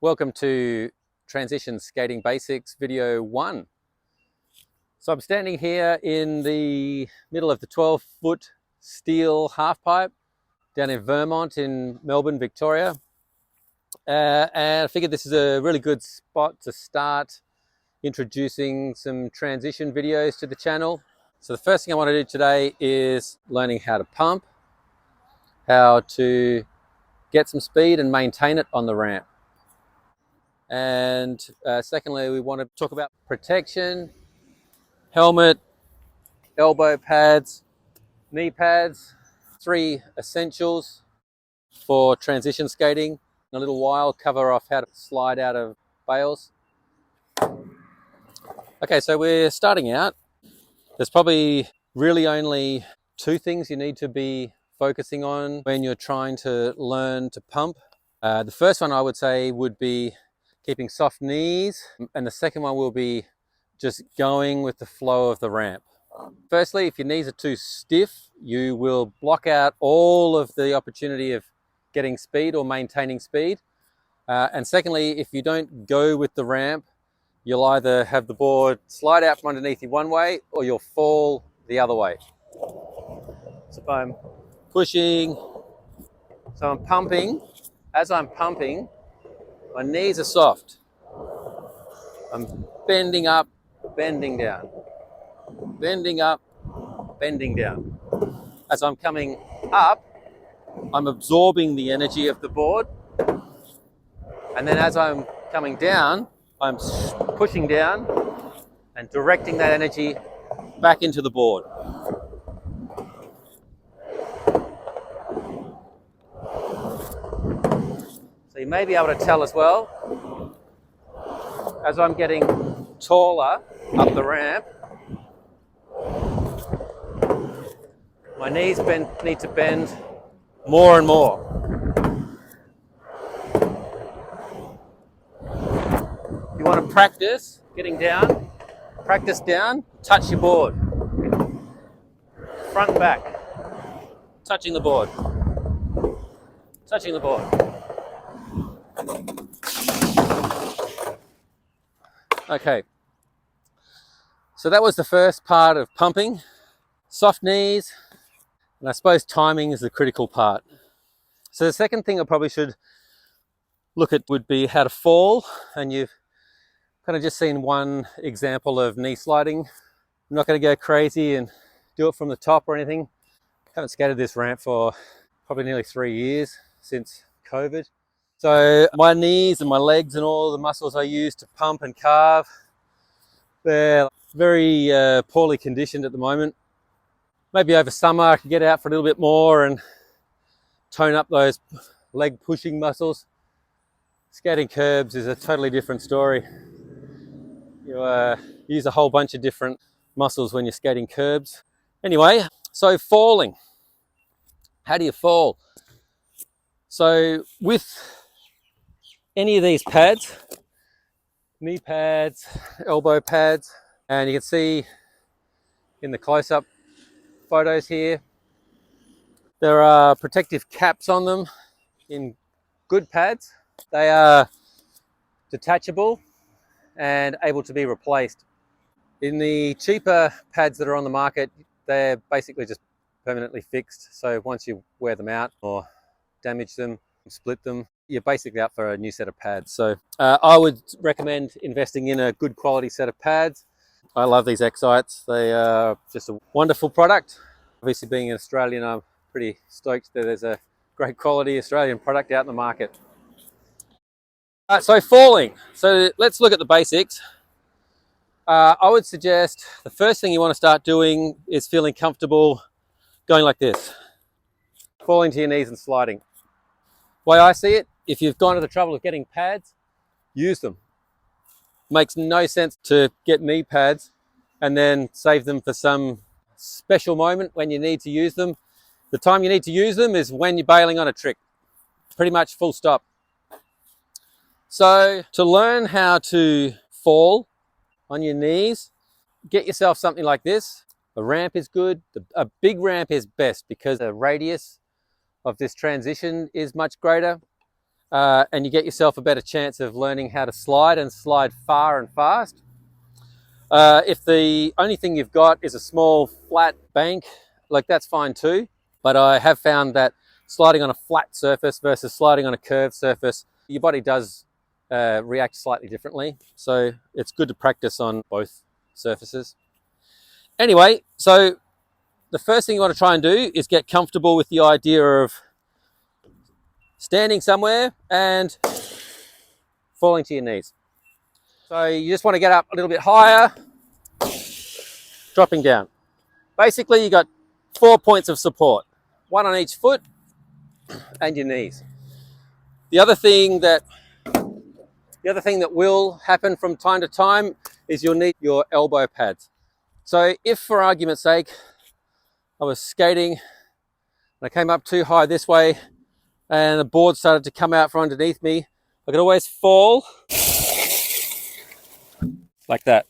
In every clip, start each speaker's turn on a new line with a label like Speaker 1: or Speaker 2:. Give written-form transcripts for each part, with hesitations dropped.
Speaker 1: Welcome to Transition Skating Basics video 1. So I'm standing here in the middle of the 12-foot steel halfpipe down in Vermont in Melbourne, Victoria. And I figured this is a really good spot to start introducing some transition videos to the channel. So the first thing I want to do today is learning how to pump, how to get some speed and maintain it on the ramp. And secondly, we want to talk about protection, helmet, elbow pads, knee pads, 3 essentials for transition skating. In a little while, cover off how to slide out of bales. Okay, so we're starting out. There's probably really only 2 things you need to be focusing on when you're trying to learn to pump. The first one I would say would be keeping soft knees, and the second one will be just going with the flow of the ramp. Firstly, if your knees are too stiff, you will block out all of the opportunity of getting speed or maintaining speed. And secondly, if you don't go with the ramp, you'll either have the board slide out from underneath you one way or you'll fall the other way. So if I'm pushing, so I'm pumping, as I'm pumping, my knees are soft. I'm bending up, bending down, bending up, bending down. As I'm coming up, I'm absorbing the energy of the board. And then as I'm coming down, I'm pushing down and directing that energy back into the board. So you may be able to tell as well, as I'm getting taller up the ramp, my knees need to bend more and more. You want to practice getting down, practice down, touch your board. Front and back, touching the board, touching the board. Okay, so that was the first part of pumping. Soft knees, and I suppose timing is the critical part. So the second thing I probably should look at would be how to fall, and you've kind of just seen one example of knee sliding. I'm not going to go crazy and do it from the top or anything. I haven't skated this ramp for probably nearly 3 years since COVID. So my knees and my legs and all the muscles I use to pump and carve, they're very poorly conditioned at the moment. Maybe over summer I could get out for a little bit more and tone up those leg pushing muscles. Skating curbs is a totally different story. You use a whole bunch of different muscles when you're skating curbs. Anyway, so falling. How do you fall? So with any of these pads, knee pads, elbow pads, and you can see in the close-up photos here, there are protective caps on them in good pads. They are detachable and able to be replaced. In the cheaper pads that are on the market, they're basically just permanently fixed. So once you wear them out or damage them, split them, you're basically up for a new set of pads. So I would recommend investing in a good quality set of pads. I love these X-Sites. They are just a wonderful product. Obviously, being an Australian, I'm pretty stoked that there's a great quality Australian product out in the market. So falling. So let's look at the basics. I would suggest the first thing you want to start doing is feeling comfortable going like this. Falling to your knees and sliding. The way I see it, if you've gone to the trouble of getting pads, use them. Makes no sense to get knee pads and then save them for some special moment when you need to use them. The time you need to use them is when you're bailing on a trick. Pretty much full stop. So to learn how to fall on your knees, get yourself something like this. A ramp is good. A big ramp is best because the radius of this transition is much greater. and you get yourself a better chance of learning how to slide and slide far and fast. If the only thing you've got is a small flat bank, like that's fine too. But I have found that sliding on a flat surface versus sliding on a curved surface, your body does react slightly differently. So it's good to practice on both surfaces. Anyway, so the first thing you want to try and do is get comfortable with the idea of standing somewhere and falling to your knees. So you just want to get up a little bit higher, dropping down. Basically, you got 4 points of support, one on each foot and your knees. The other thing that will happen from time to time is you'll need your elbow pads. So if, for argument's sake, I was skating and I came up too high this way and the board started to come out from underneath me, I could always fall like that.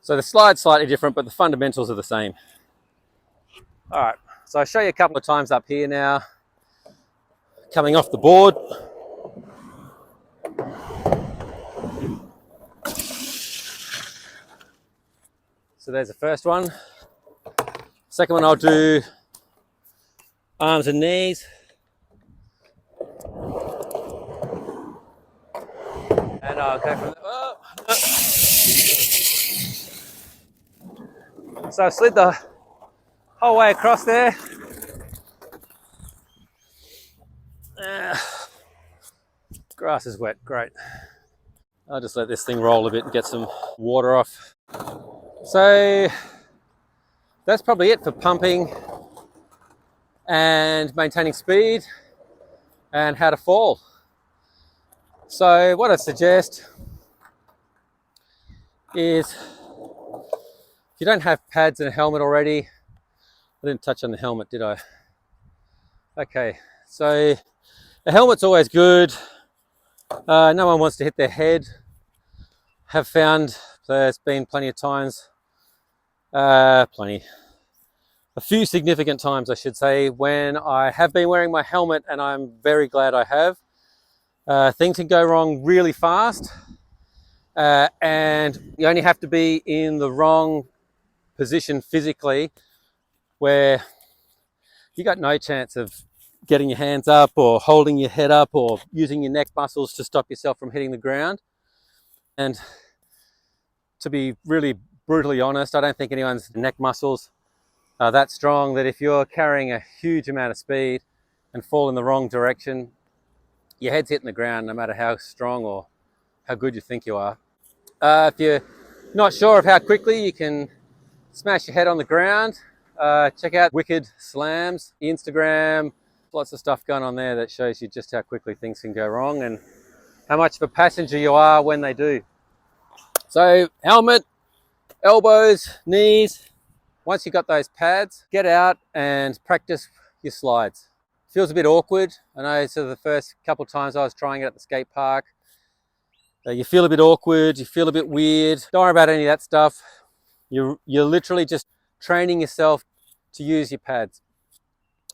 Speaker 1: So the slide's slightly different, but the fundamentals are the same. All right, so I'll show you a couple of times up here now, coming off the board. So there's the first one. Second one, I'll do arms and knees. And I'll go from the, So I slid the whole way across there. Grass is wet, great. I'll just let this thing roll a bit and get some water off. So that's probably it for pumping and maintaining speed and how to fall. So what I suggest is, if you don't have pads and a helmet already, I didn't touch on the helmet, did I? Okay, so the helmet's always good. No one wants to hit their head. Have found there's been plenty of times, a few significant times I should say, when I have been wearing my helmet, and I'm very glad I have. Things can go wrong really fast, and you only have to be in the wrong position physically where you got no chance of getting your hands up or holding your head up or using your neck muscles to stop yourself from hitting the ground. And to be really brutally honest, I don't think anyone's neck muscles are that strong that if you're carrying a huge amount of speed and fall in the wrong direction, your head's hitting the ground no matter how strong or how good you think you are. If you're not sure of how quickly you can smash your head on the ground, check out Wicked Slams, Instagram, lots of stuff going on there that shows you just how quickly things can go wrong and how much of a passenger you are when they do. So helmet, elbows, knees. Once you've got those pads, get out and practice your slides. Feels a bit awkward. I know, so the first couple of times I was trying it at the skate park, you feel a bit awkward, you feel a bit weird. Don't worry about any of that stuff. You're literally just training yourself to use your pads.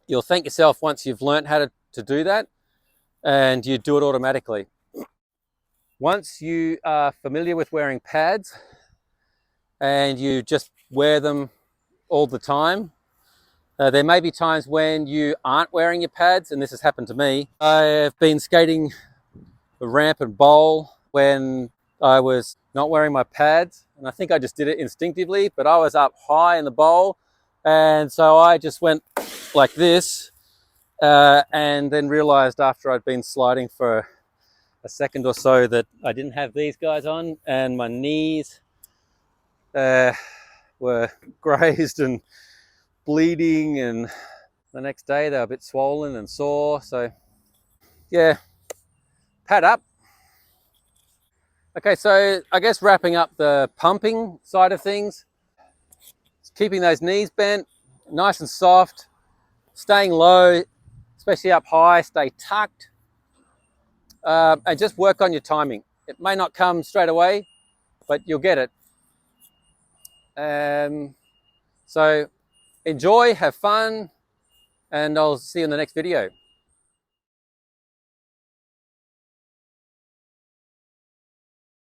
Speaker 1: You'll thank yourself once you've learned how to do that, and you do it automatically. Once you are familiar with wearing pads and you just wear them all the time, there may be times when you aren't wearing your pads, and this has happened to me. I've been skating the ramp and bowl when I was not wearing my pads, and I think I just did it instinctively, but I was up high in the bowl, and so I just went like this, and then realized after I'd been sliding for a second or so that I didn't have these guys on, and my knees were grazed and bleeding, and the next day they were a bit swollen and sore. So yeah, pad up. Okay, so I guess wrapping up the pumping side of things, keeping those knees bent, nice and soft, staying low, especially up high, stay tucked, and just work on your timing. It may not come straight away, but you'll get it. So enjoy, have fun, and I'll see you in the next video.